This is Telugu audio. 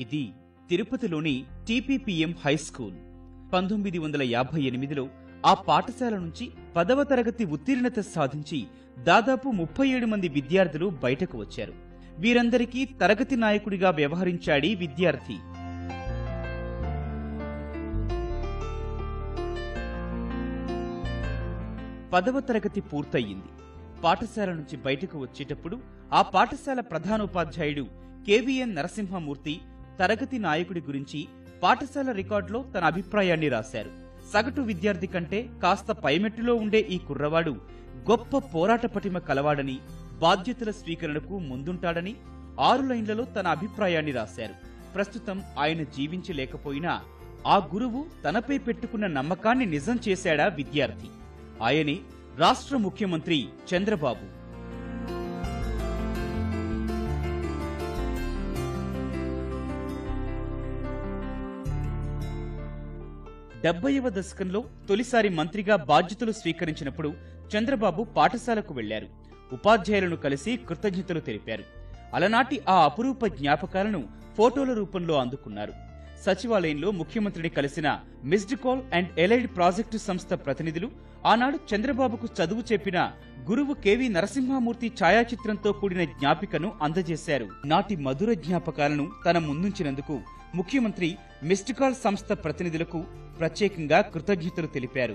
ఇది తిరుపతిలోని టీపీపీఎం హై స్కూల్. 1958లో ఆ పాఠశాల నుంచి 10వ తరగతి ఉత్తీర్ణత సాధించి దాదాపు 37 మంది విద్యార్థులు బయటకు వచ్చారు. వీరందరికీ తరగతి నాయకుడిగా వ్యవహరించాడీ విద్యార్థి. పదవ తరగతి పూర్తయింది. పాఠశాల నుంచి బయటకు వచ్చేటప్పుడు ఆ పాఠశాల ప్రధానోపాధ్యాయుడు కేవీఎన్ నరసింహమూర్తి తరగతి నాయకుడి గురించి పాఠశాల రికార్డులో తన అభిప్రాయాన్ని రాశారు. సగటు విద్యార్థి కంటే కాస్త పైమెట్టులో ఉండే ఈ కుర్రవాడు గొప్ప పోరాట పటిమ కలవాడని, బాధ్యతల స్వీకరణకు ముందుంటాడని 6 లైన్లలో తన అభిప్రాయాన్ని రాశారు. ప్రస్తుతం ఆయన జీవించలేకపోయినా ఆ గురువు తనపై పెట్టుకున్న నమ్మకాన్ని నిజం చేశాడా విద్యార్థి. ఆయనే రాష్ట్ర ముఖ్యమంత్రి చంద్రబాబు. 70వ దశకంలో తొలిసారి మంత్రిగా బాధ్యతలు స్వీకరించినప్పుడు చంద్రబాబు పాఠశాలకు వెళ్లారు. ఉపాధ్యాయులను కలిసి కృతజ్ఞతలు తెలిపారు. అలనాటి ఆ అపురూప జ్ఞాపకాలను ఫోటోల రూపంలో అందుకున్నారు. సచివాలయంలో ముఖ్యమంత్రిని కలిసిన missed call and allied project సంస్థ ప్రతినిధులు ఆనాడు చంద్రబాబుకు చదువు చెప్పిన గురువు కేవీ నరసింహమూర్తి ఛాయాచిత్రంతో కూడిన జ్ఞాపికను అందజేశారు. నాటి మధుర జ్ఞాపకాలను తన ముందుంచినందుకు ముఖ్యమంత్రి మిస్డ్ కాల్ సంస్థ ప్రతినిధులకు ప్రత్యేకంగా కృతజ్ఞతలు తెలిపారు.